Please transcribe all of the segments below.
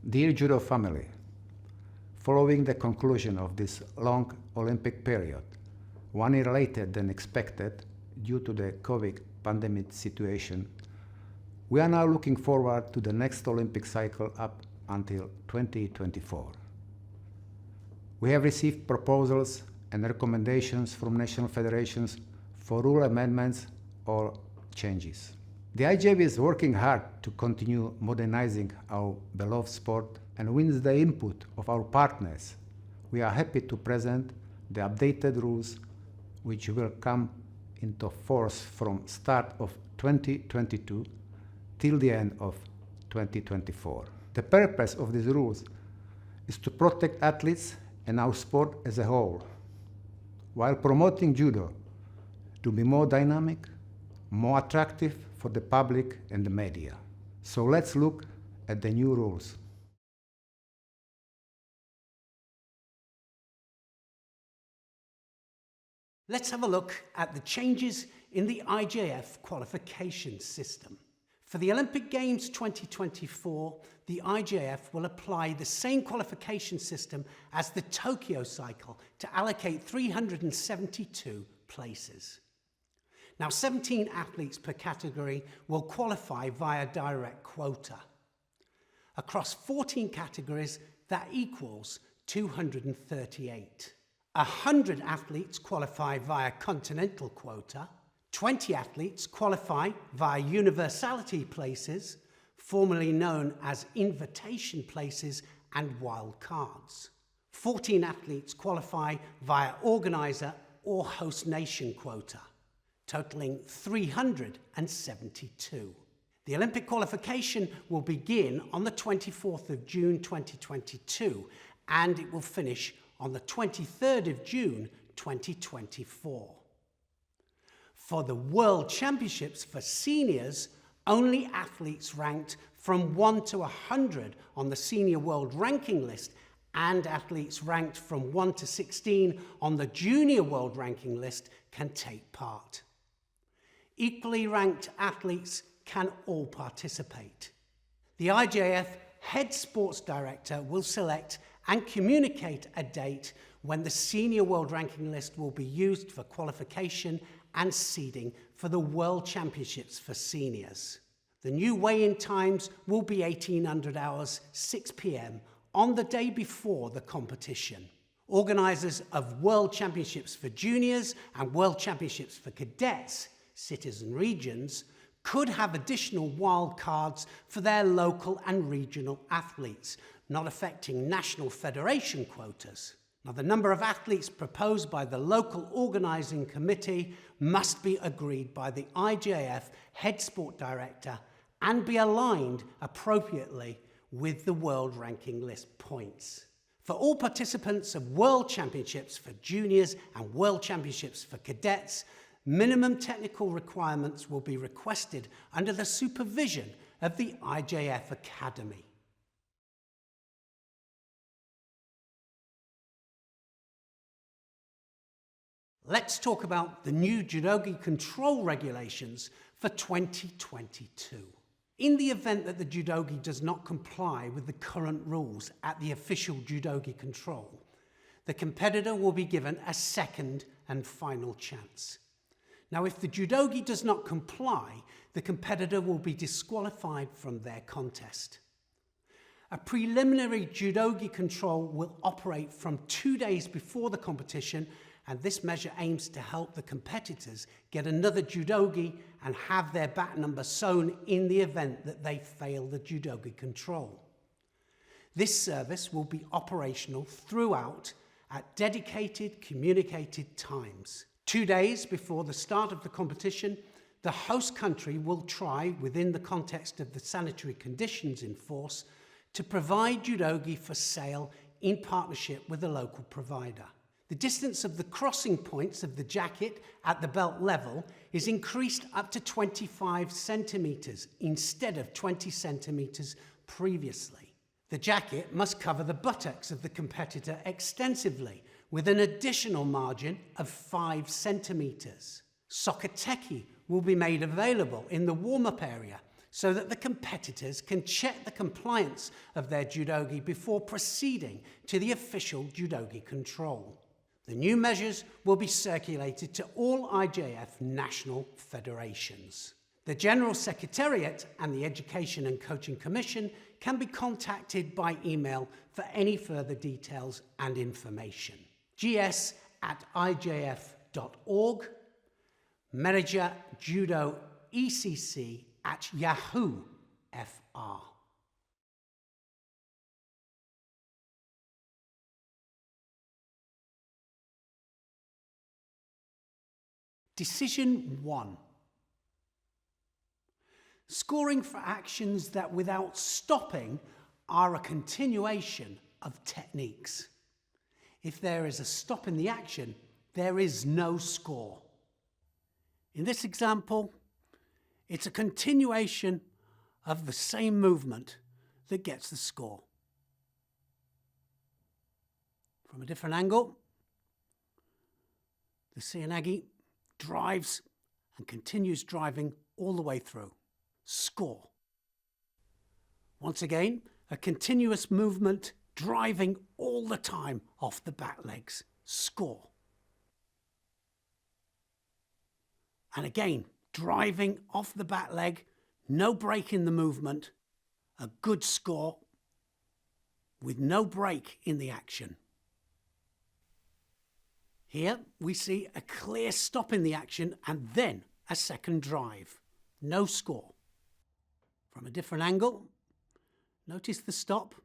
Dear Judo family, following the conclusion of this long Olympic period, 1 year later than expected due to the COVID pandemic situation, we are now looking forward to the next Olympic cycle up until 2024. We have received proposals and recommendations from national federations for rule amendments or changes. The IJF is working hard to continue modernizing our beloved sport, and with the input of our partners, we are happy to present the updated rules which will come into force from start of 2022 till the end of 2024. The purpose of these rules is to protect athletes and our sport as a whole, while promoting judo to be more dynamic, more attractive for the public and the media. So let's look at the new rules. Let's have a look at the changes in the IJF qualification system. For the Olympic Games 2024, the IJF will apply the same qualification system as the Tokyo cycle to allocate 372 places. Now, 17 athletes per category will qualify via direct quota. Across 14 categories, that equals 238. 100 athletes qualify via continental quota. 20 athletes qualify via universality places, formerly known as invitation places and wild cards. 14 athletes qualify via organizer or host nation quota, totaling 372. The Olympic qualification will begin on the 24th of June 2022 and it will finish on the 23rd of June 2024. For the World Championships for seniors, only athletes ranked from 1 to 100 on the Senior World Ranking List and athletes ranked from 1 to 16 on the Junior World Ranking List can take part. Equally ranked athletes can all participate. The IJF Head Sports Director will select and communicate a date when the Senior World Ranking List will be used for qualification and seeding for the World Championships for seniors. The new weigh-in times will be 1800 hours, 6 p.m. on the day before the competition. Organisers of World Championships for juniors and World Championships for cadets, cities and regions, could have additional wild cards for their local and regional athletes, not affecting national federation quotas. Now, the number of athletes proposed by the local organising committee must be agreed by the IJF Head Sport Director and be aligned appropriately with the World Ranking List points. For all participants of World Championships for juniors and World Championships for cadets, minimum technical requirements will be requested under the supervision of the IJF Academy. Let's talk about the new Judogi Control regulations for 2022. In the event that the judogi does not comply with the current rules at the official Judogi Control, the competitor will be given a second and final chance. Now, if the judogi does not comply, the competitor will be disqualified from their contest. A preliminary Judogi Control will operate from 2 days before the competition, and this measure aims to help the competitors get another judogi and have their back number sewn in the event that they fail the Judogi Control. This service will be operational throughout at dedicated communicated times. 2 days before the start of the competition, the host country will try, within the context of the sanitary conditions in force, to provide judogi for sale in partnership with a local provider. The distance of the crossing points of the jacket at the belt level is increased up to 25 centimetres instead of 20 centimetres previously. The jacket must cover the buttocks of the competitor extensively with an additional margin of 5 centimetres. Sokateki will be made available in the warm-up area so that the competitors can check the compliance of their judogi before proceeding to the official Judogi Control. The new measures will be circulated to all IJF national federations. The General Secretariat and the Education and Coaching Commission can be contacted by email for any further details and information. gs@ijf.org, manager Judo ECC@Yahoo.fr. Decision 1. Scoring for actions that without stopping are a continuation of techniques. If there is a stop in the action, there is no score. In this example, it's a continuation of the same movement that gets the score. From a different angle, the Seoi drives and continues driving all the way through. Score. Once again, a continuous movement driving all the time off the back legs. Score. And again, driving off the back leg, no break in the movement, a good score with no break in the action. Here we see a clear stop in the action and then a second drive. No score. From a different angle, notice the stop,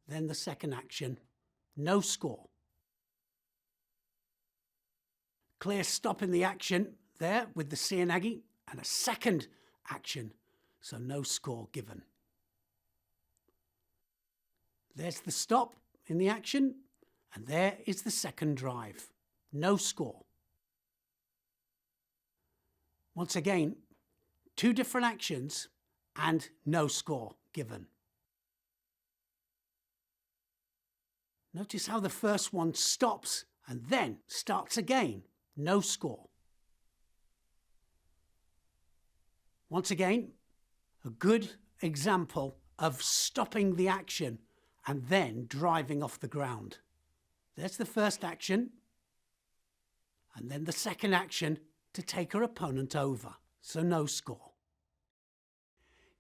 then the second action. No score. Clear stop in the action there with the Seoi and a second action, so no score given. There's the stop in the action, and there is the second drive. No score. Once again, two different actions and no score given. Notice how the first one stops and then starts again. No score. Once again, a good example of stopping the action and then driving off the ground. There's the first action, and then the second action to take her opponent over, so no score.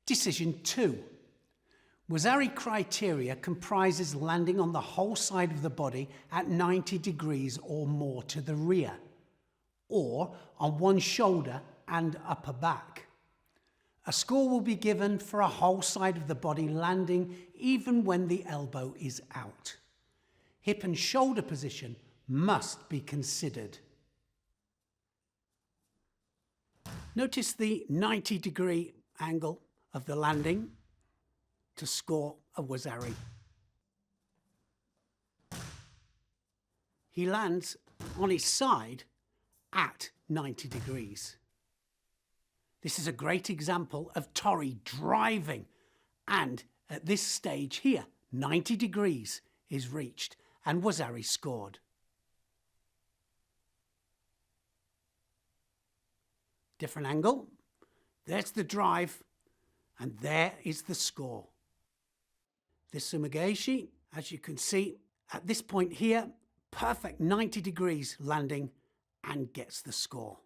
Decision 2. Waza-ari criteria comprises landing on the whole side of the body at 90 degrees or more to the rear, or on one shoulder and upper back. A score will be given for a whole side of the body landing even when the elbow is out. Hip and shoulder position must be considered. Notice the 90-degree angle of the landing to score a Waza-ari. He lands on his side at 90 degrees. This is a great example of Tori driving, and at this stage here, 90 degrees is reached and Waza-ari scored. Different angle, there's the drive, and there is the score. This sumigaeshi, as you can see, at this point here, perfect 90 degrees landing and gets the score.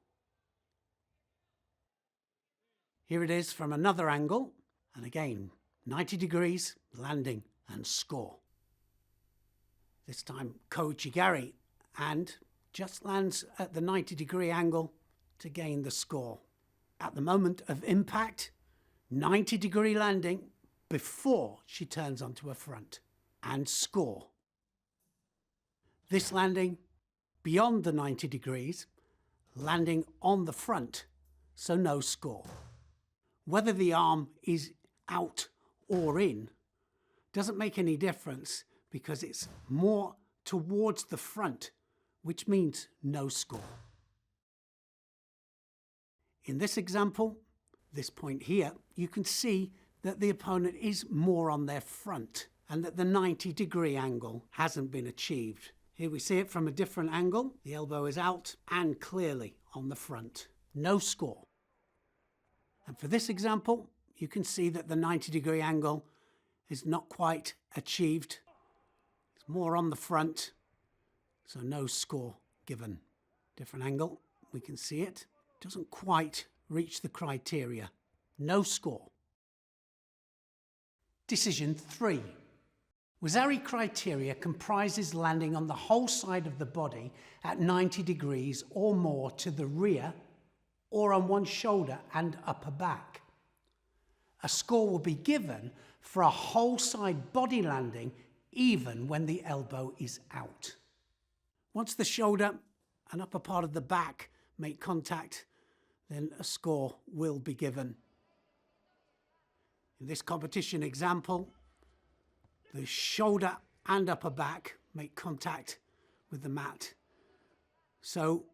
Here it is from another angle, and again, 90 degrees, landing and score. This time Koichigari, and just lands at the 90-degree angle to gain the score. At the moment of impact, 90-degree landing before she turns onto her front, and score. This landing beyond the 90 degrees, landing on the front, so no score. Whether the arm is out or in doesn't make any difference because it's more towards the front, which means no score. In this example, this point here, you can see that the opponent is more on their front and that the 90-degree angle hasn't been achieved. Here we see it from a different angle. The elbow is out and clearly on the front. No score. And for this example, you can see that the 90-degree angle is not quite achieved. It's more on the front, so no score given. Different angle, we can see it. Doesn't quite reach the criteria. No score. Decision 3. Waza-ari criteria comprises landing on the whole side of the body at 90 degrees or more to the rear or on one shoulder and upper back. A score will be given for a whole side body landing even when the elbow is out. Once the shoulder and upper part of the back make contact, then a score will be given. In this competition example, the shoulder and upper back make contact with the mat, so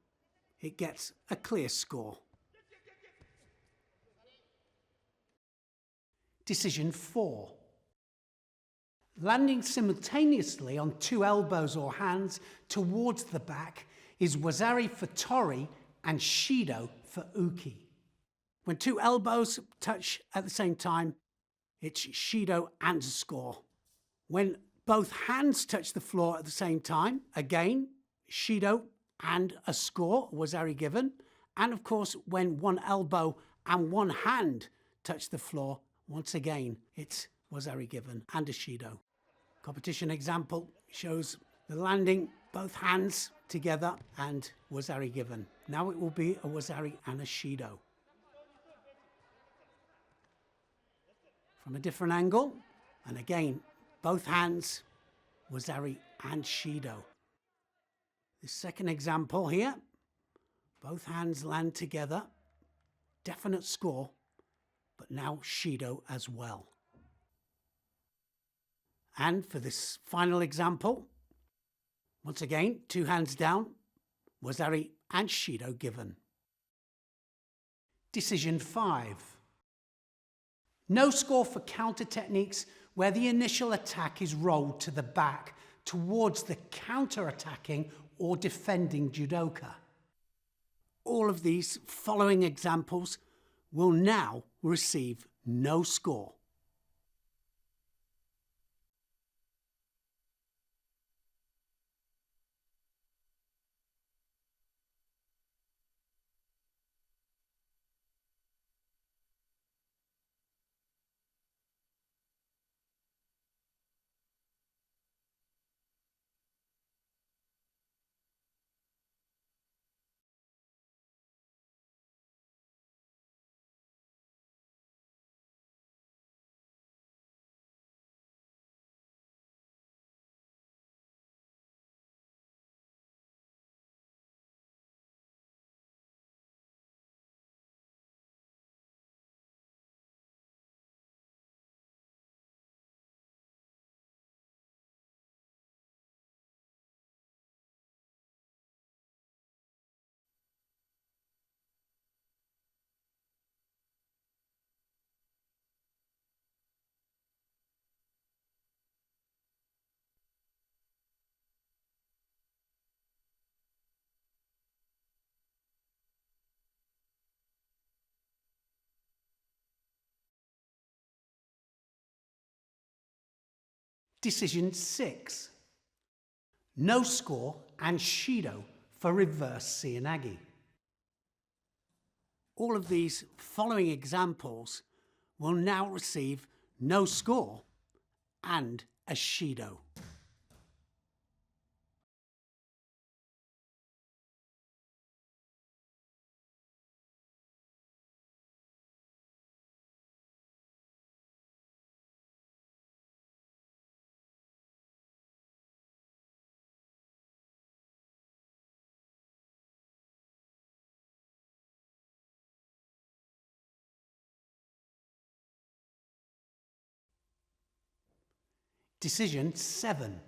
it gets a clear score. Decision 4. Landing simultaneously on 2 elbows or hands towards the back is Waza-ari for tori and Shido for uki. When 2 elbows touch at the same time, it's Shido and a score. When both hands touch the floor at the same time, again, Shido and a score, Waza-ari given. And of course, when 1 elbow and 1 hand touch the floor, once again, it's Waza-ari given and a Shido. Competition example shows the landing, both hands together and Waza-ari given. Now it will be a Waza-ari and a Shido. From a different angle, and again, both hands, Waza-ari and Shido. The second example here, both hands land together, definite score, but now Shido as well. And for this final example, once again, 2 hands down, Waza-ari and Shido given. Decision 5. No score for counter techniques where the initial attack is rolled to the back towards the counter-attacking or defending judoka. All of these following examples will now receive no score. Decision 6. No score and Shido for reverse Seoi Nage. All of these following examples will now receive no score and a Shido. Decision 7.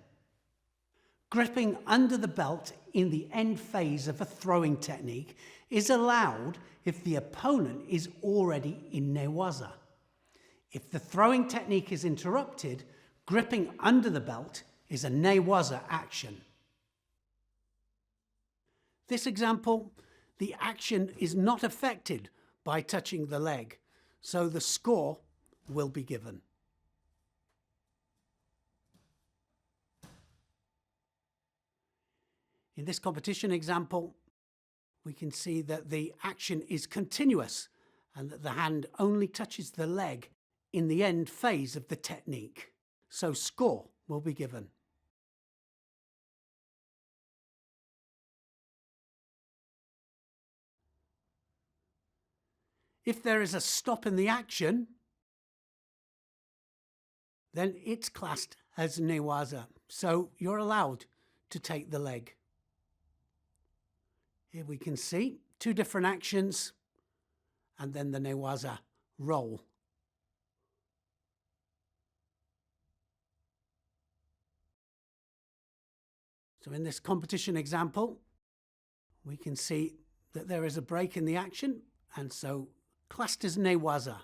Gripping under the belt in the end phase of a throwing technique is allowed if the opponent is already in newaza. If the throwing technique is interrupted, gripping under the belt is a newaza action. This example, the action is not affected by touching the leg, so the score will be given. In this competition example, we can see that the action is continuous and that the hand only touches the leg in the end phase of the technique, so score will be given. If there is a stop in the action, then it's classed as newaza, so you're allowed to take the leg. Here we can see two different actions and then the newaza roll. So in this competition example, we can see that there is a break in the action and so classed as newaza.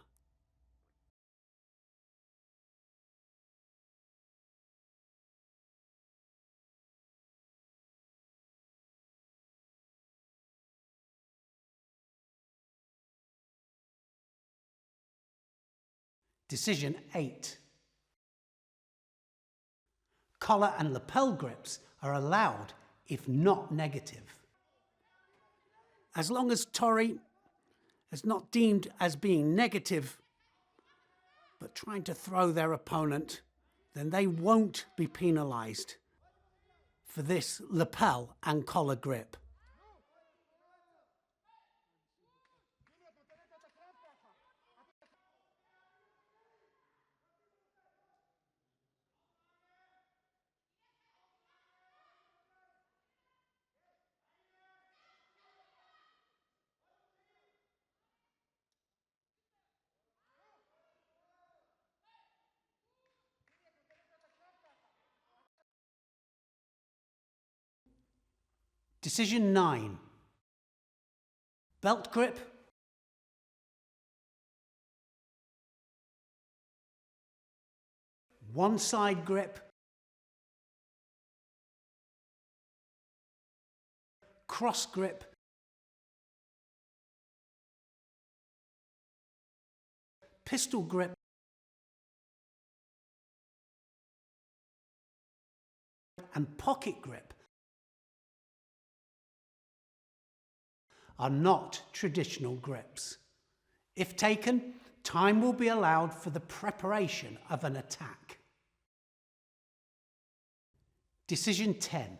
Decision 8. Collar and lapel grips are allowed if not negative. As long as Tori is not deemed as being negative but trying to throw their opponent, then they won't be penalised for this lapel and collar grip. Decision 9. Belt grip, one side grip, cross grip, pistol grip, and pocket grip are not traditional grips. If taken, time will be allowed for the preparation of an attack. Decision 10.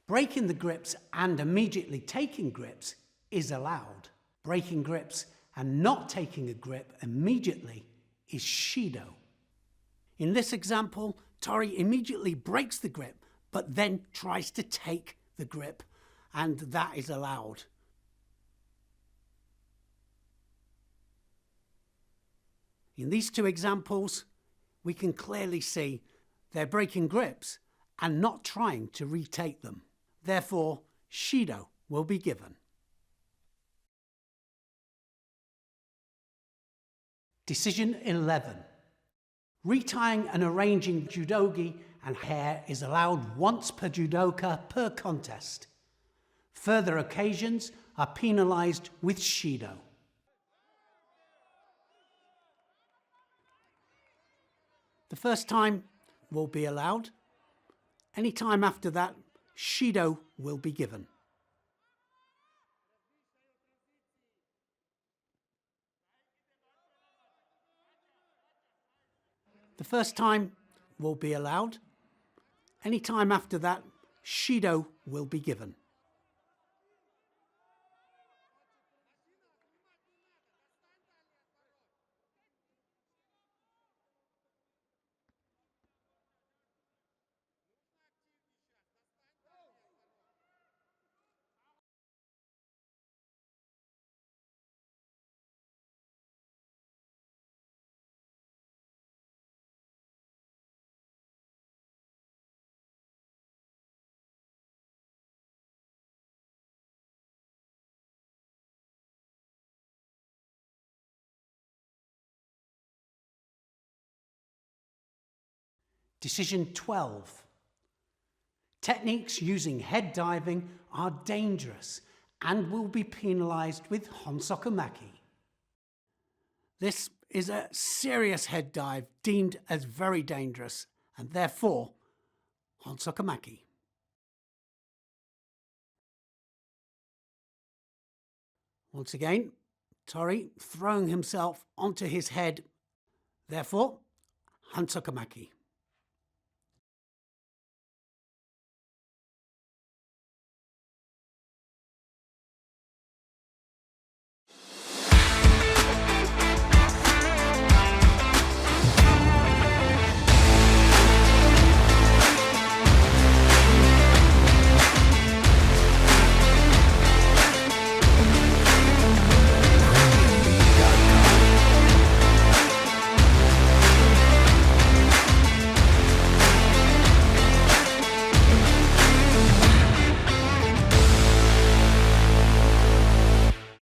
Breaking the grips and immediately taking grips is allowed. Breaking grips and not taking a grip immediately is Shido. In this example, Tori immediately breaks the grip, but then tries to take the grip, and that is allowed. In these two examples, we can clearly see they're breaking grips and not trying to retake them. Therefore, Shido will be given. Decision 11. Retying and arranging judogi and hair is allowed once per judoka per contest. Further occasions are penalised with Shido. The first time will be allowed. Any time after that, Shido will be given. The first time will be allowed. Any time after that, Shido will be given. Decision 12. Techniques using head diving are dangerous and will be penalised with honsokumaki. This is a serious head dive deemed as very dangerous, and therefore Hansokamaki. Once again, Tori throwing himself onto his head, therefore Hansokamaki.